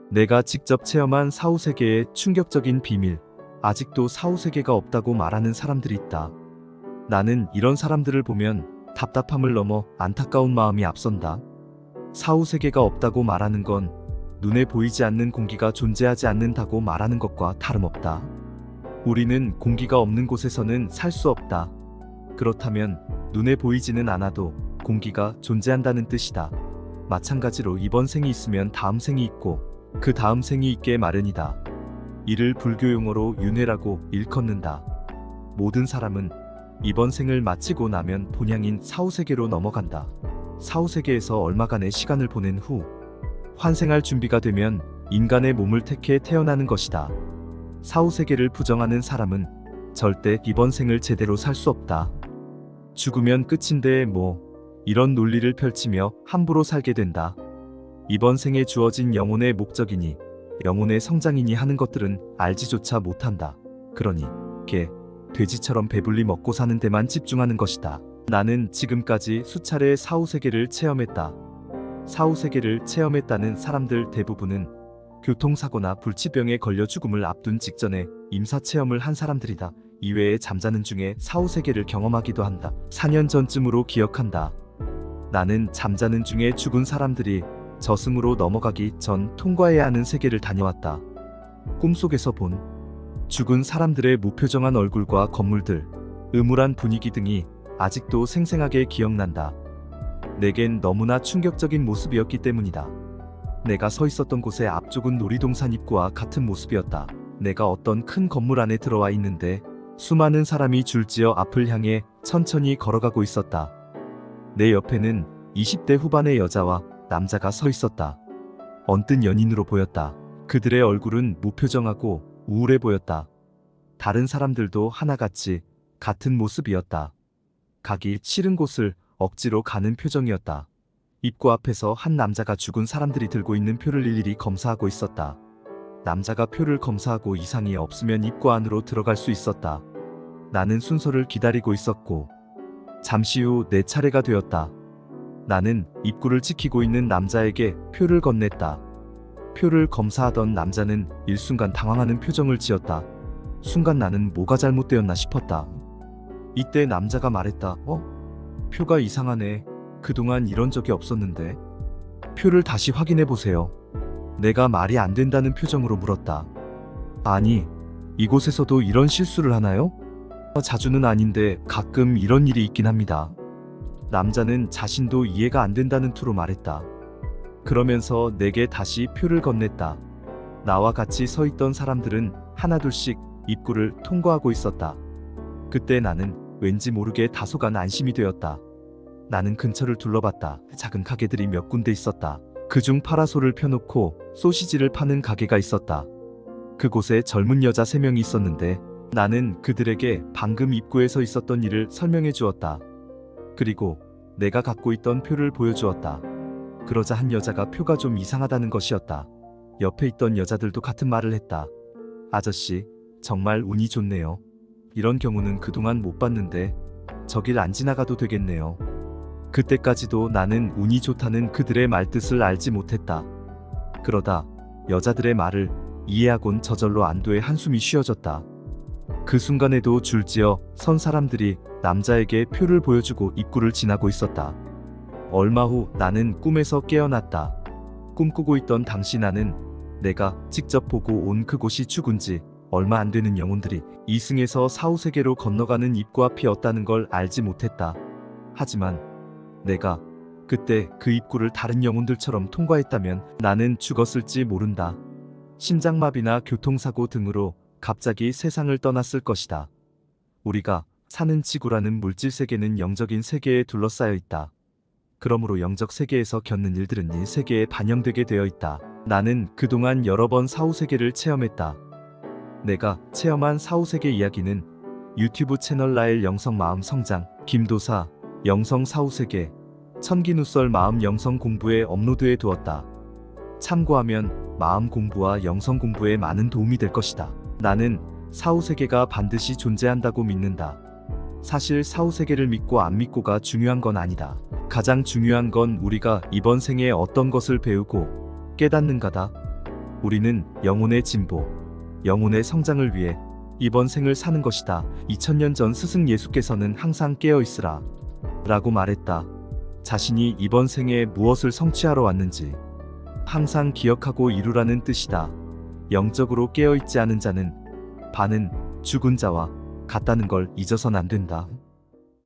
내가 직접 체험한 사후세계의 충격적인 비밀. 아직도 사후세계가 없다고 말하는 사람들이 있다. 나는 이런 사람들을 보면 답답함을 넘어 안타까운 마음이 앞선다. 사후세계가 없다고 말하는 건 눈에 보이지 않는 공기가 존재하지 않는다고 말하는 것과 다름없다. 우리는 공기가 없는 곳에서는 살 수 없다. 그렇다면 눈에 보이지는 않아도 공기가 존재한다는 뜻이다. 마찬가지로 이번 생이 있으면 다음 생이 있고 그 다음 생이 있게 마련이다. 이를 불교 용어로 윤회라고 일컫는다. 모든 사람은 이번 생을 마치고 나면 본향인 사후세계로 넘어간다. 사후세계에서 얼마간의 시간을 보낸 후 환생할 준비가 되면 인간의 몸을 택해 태어나는 것이다. 사후세계를 부정하는 사람은 절대 이번 생을 제대로 살 수 없다. 죽으면 끝인데 뭐, 이런 논리를 펼치며 함부로 살게 된다. 이번 생에 주어진 영혼의 목적이니 영혼의 성장이니 하는 것들은 알지조차 못한다. 그러니 개, 돼지처럼 배불리 먹고 사는 데만 집중하는 것이다. 나는 지금까지 수차례 사후세계를 체험했다. 사후세계를 체험했다는 사람들 대부분은 교통사고나 불치병에 걸려 죽음을 앞둔 직전에 임사체험을 한 사람들이다. 이외에 잠자는 중에 사후세계를 경험하기도 한다. 4년 전쯤으로 기억한다. 나는 잠자는 중에 죽은 사람들이 저승으로 넘어가기 전 통과해야 하는 세계를 다녀왔다. 꿈속에서 본 죽은 사람들의 무표정한 얼굴과 건물들, 음울한 분위기 등이 아직도 생생하게 기억난다. 내겐 너무나 충격적인 모습이었기 때문이다. 내가 서 있었던 곳의 앞쪽은 놀이동산 입구와 같은 모습이었다. 내가 어떤 큰 건물 안에 들어와 있는데 수많은 사람이 줄지어 앞을 향해 천천히 걸어가고 있었다. 내 옆에는 20대 후반의 여자와 남자가 서 있었다. 언뜻 연인으로 보였다. 그들의 얼굴은 무표정하고 우울해 보였다. 다른 사람들도 하나같이 같은 모습이었다. 가기 싫은 곳을 억지로 가는 표정이었다. 입구 앞에서 한 남자가 죽은 사람들이 들고 있는 표를 일일이 검사하고 있었다. 남자가 표를 검사하고 이상이 없으면 입구 안으로 들어갈 수 있었다. 나는 순서를 기다리고 있었고 잠시 후 내 차례가 되었다. 나는 입구를 지키고 있는 남자에게 표를 건넸다. 표를 검사하던 남자는 일순간 당황하는 표정을 지었다. 순간 나는 뭐가 잘못되었나 싶었다. 이때 남자가 말했다. 표가 이상하네. 그동안 이런 적이 없었는데. 표를 다시 확인해 보세요. 내가 말이 안 된다는 표정으로 물었다. 아니, 이곳에서도 이런 실수를 하나요? 자주는 아닌데 가끔 이런 일이 있긴 합니다. 남자는 자신도 이해가 안 된다는 투로 말했다. 그러면서 내게 다시 표를 건넸다. 나와 같이 서 있던 사람들은 하나둘씩 입구를 통과하고 있었다. 그때 나는 왠지 모르게 다소간 안심이 되었다. 나는 근처를 둘러봤다. 작은 가게들이 몇 군데 있었다. 그중 파라솔을 펴놓고 소시지를 파는 가게가 있었다. 그곳에 젊은 여자 3명이 있었는데 나는 그들에게 방금 입구에서 있었던 일을 설명해 주었다. 그리고 내가 갖고 있던 표를 보여주었다. 그러자 한 여자가 표가 좀 이상하다는 것이었다. 옆에 있던 여자들도 같은 말을 했다. 아저씨, 정말 운이 좋네요. 이런 경우는 그동안 못 봤는데 저길 안 지나가도 되겠네요. 그때까지도 나는 운이 좋다는 그들의 말뜻을 알지 못했다. 그러다 여자들의 말을 이해하곤 저절로 안도의 한숨이 쉬어졌다. 그 순간에도 줄지어 선 사람들이 남자에게 표를 보여주고 입구를 지나고 있었다. 얼마 후 나는 꿈에서 깨어났다. 꿈꾸고 있던 당시 나는 내가 직접 보고 온 그곳이 죽은 지 얼마 안 되는 영혼들이 이승에서 사후세계로 건너가는 입구 앞이었다는 걸 알지 못했다. 하지만 내가 그때 그 입구를 다른 영혼들처럼 통과했다면 나는 죽었을지 모른다. 심장마비나 교통사고 등으로 갑자기 세상을 떠났을 것이다. 우리가 사는 지구라는 물질세계는 영적인 세계에 둘러싸여 있다. 그러므로 영적 세계에서 겪는 일들은 이 세계에 반영되게 되어 있다. 나는 그동안 여러 번 사후세계를 체험했다. 내가 체험한 사후세계 이야기는 유튜브 채널 나엘 영성 마음 성장, 김도사, 영성 사후세계, 천기누설 마음 영성 공부에 업로드해 두었다. 참고하면 마음 공부와 영성 공부에 많은 도움이 될 것이다. 나는 사후세계가 반드시 존재한다고 믿는다. 사실 사후세계를 믿고 안 믿고가 중요한 건 아니다. 가장 중요한 건 우리가 이번 생에 어떤 것을 배우고 깨닫는가다. 우리는 영혼의 진보, 영혼의 성장을 위해 이번 생을 사는 것이다. 2000년 전 스승 예수께서는 항상 깨어 있으라 라고 말했다. 자신이 이번 생에 무엇을 성취하러 왔는지 항상 기억하고 이루라는 뜻이다. 영적으로 깨어 있지 않은 자는 반은 죽은 자와 같다는 걸 잊어선 안 된다.